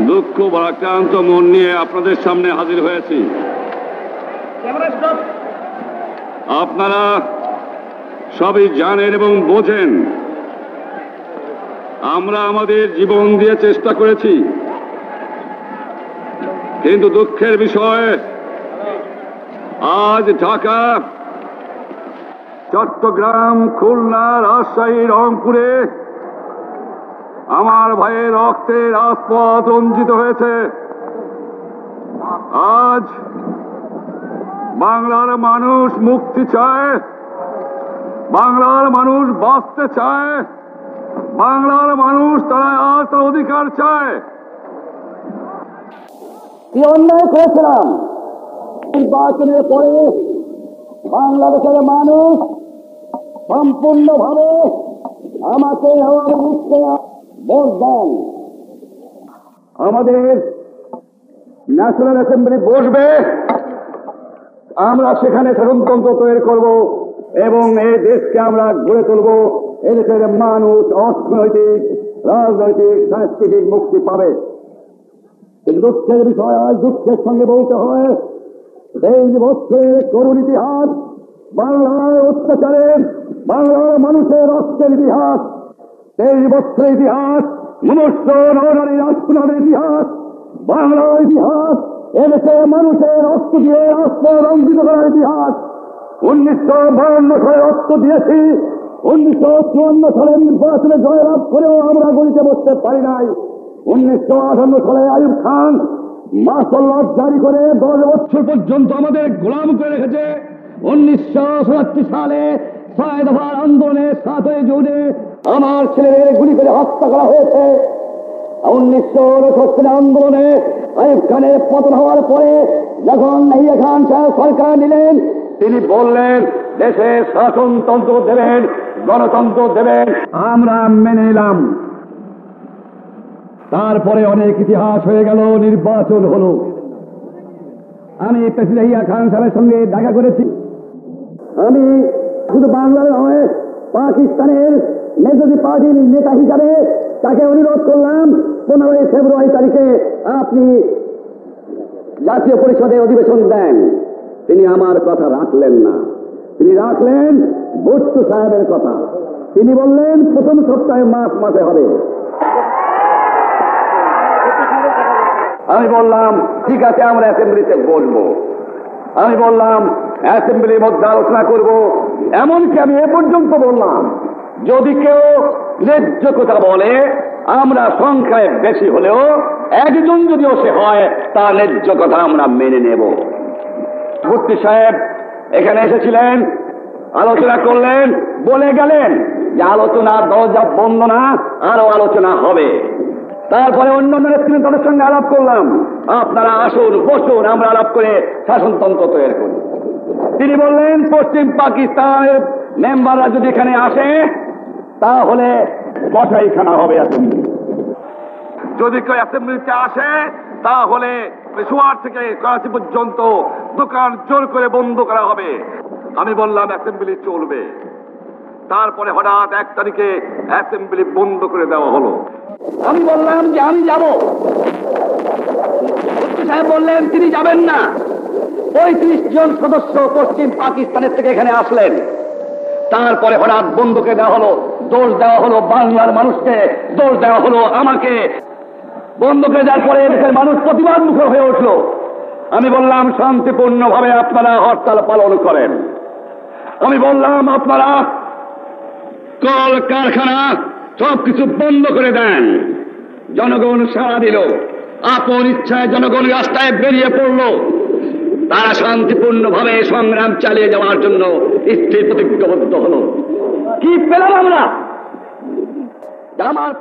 দুঃখ ভারাক্রান্ত মন নিয়ে আপনাদের সামনে হাজির হয়েছি। আপনারা সবই জানেন এবং বোঝেন আমরা আমাদের জীবন দিয়ে চেষ্টা করেছি, কিন্তু দুঃখের বিষয় আজ ঢাকা, চট্টগ্রাম, খুলনা, রাজশাহী, রংপুরে আমার ভাইয়ের রক্তে রাজপথ রঞ্জিত হয়েছে। আজ বাংলার মানুষ মুক্তি চায়, বাংলার মানুষ বাঁচতে চায়, বাংলার মানুষ তারা আজ তার অধিকার চায়। কি অন্যায় করেছিলাম নির্বাচনের পরে বাংলাদেশের মানুষ সম্পূর্ণভাবে আমাকে আমার মুখে ভোট দেন। আমাদের ন্যাশনাল অ্যাসেম্বলি বসবে, আমরা সেখানে শাসনতন্ত্র তৈরি করব এবং এই দেশকে আমরা গড়ে তুলব। এদেশের মানুষ অর্থনৈতিক, রাজনৈতিক, সাংস্কৃতিক মুক্তি পাবে। কিন্তু দুঃখের বিষয়, আজ দুঃখের সঙ্গে বলতে হয় 23 বছরের করুণ ইতিহাস, বাংলার অত্যাচারের, বাংলার মানুষের রক্তের ইতিহাস, 23 বছরের ইতিহাস, মনুষ্য নরনারী রাষ্ট্রনারীর ইতিহাস, বাংলার ইতিহাস, এদেশের মানুষের রক্ত দিয়ে রাষ্ট্র রঞ্জিত করার ইতিহাস। 1952 সালে রক্ত দিয়েছি, 1954 সালে নির্বাচনে জয়লাভ করেও আমরা গড়িতে বসতে পারি নাই। 1958 সালে আইয়ুব খান মার্শাল জারি করে 10 বছর পর্যন্ত আমাদের গোলাম করে রেখেছে। 1967 সালে 6 দফার আন্দোলনের 7 জুনে আমার ছেলেদের গুলি করে হত্যা করা হয়েছে। 1969 আন্দোলনে আইয়ুব খানের পতন হওয়ার পরে যখন ইয়াহিয়া খান সাহেব সরকার নিলেন, তিনি বললেন দেশে শাসনতন্ত্র দেবেন, গণতন্ত্র দেবেন, আমরা মেনে নিলাম। তারপরে অনেক ইতিহাস হয়ে গেল, নির্বাচন হলো। আমি প্রেসিডেন্ট ইয়াহিয়া খান সাহেবের সঙ্গে দেখা করেছি। আমি শুধু বাংলার নয়, পাকিস্তানের মেজরিটি পার্টির নেতা হিসাবে তাকে অনুরোধ করলাম 15 ফেব্রুয়ারি তারিখে আপনি জাতীয় পরিষদে অধিবেশন দেন। তিনি আমার কথা রাখলেন না, তিনি রাখলেন ভুট্টো সাহেবের কথা। তিনি বললেন প্রথম সপ্তাহে মার্চ মাসে হবে। আমি বললাম ঠিক আছে, আমরা অ্যাসেম্বলিতে বসবো। আমি বললাম অ্যাসেম্বলির মধ্যে আলোচনা করব। এমনকি আমি এ পর্যন্ত বললাম যদি কেউ ন্যায্য কথা বলে, আমরা সংখ্যায় বেশি হলেও একজন যদিও সে হয়, তার ন্যায্য কথা আমরা মেনে নেব। ভুট্টো সাহেব এখানে এসেছিলেন, আলোচনা করলেন, বলে গেলেন যে আলোচনার দরজা বন্ধ না, আরো আলোচনা হবে। তারপরে অন্যান্য নেতৃত্বের সঙ্গে আলাপ করলাম, আপনারা আসুন, বসুন, আমরা আলাপ করে শাসনতন্ত্র তৈরি করি। তিনি বললেন পশ্চিম পাকিস্তানের মেম্বাররা যদি এখানে আসে তাহলে কসাইখানা হবে অ্যাসেম্বলি। যদি কেউ অ্যাসেম্বলিতে আসে তাহলে পেশোয়ার থেকে করাচি পর্যন্ত দোকান জোর করে বন্ধ করা হবে। আমি বললাম অ্যাসেম্বলি চলবে। তারপরে হঠাৎ 1 তারিখে অ্যাসেম্বলি বন্ধ করে দেওয়া হলো। আমি বললাম যে আমি যাব। ভুট্টো সাহেব বললেন তিনি যাবেন না। 35 জন সদস্য পশ্চিম পাকিস্তানের থেকে এখানে আসলেন। তারপরে হঠাৎ বন্ধ করে দেওয়া হলো। দোষ দেওয়া হলো বাংলার মানুষকে, দোষ দেওয়া হলো আমাকে। বন্ধ করে দেওয়ার পরে এদেশের মানুষ প্রতিবাদ মুখর হয়ে উঠল। আমি বললাম শান্তিপূর্ণভাবে আপনারা হরতাল পালন করেন। আমি বললাম আপনারা কল কারখানা সবকিছু বন্ধ করে দেন। জনগণ সাড়া দিল, আপন ইচ্ছায় জনগণ রাস্তায় বেরিয়ে পড়ল। তারা শান্তিপূর্ণভাবে সংগ্রাম চালিয়ে যাওয়ার জন্য স্থির প্রতিজ্ঞাবদ্ধ হলো। কি পেলাম আমরা? আমার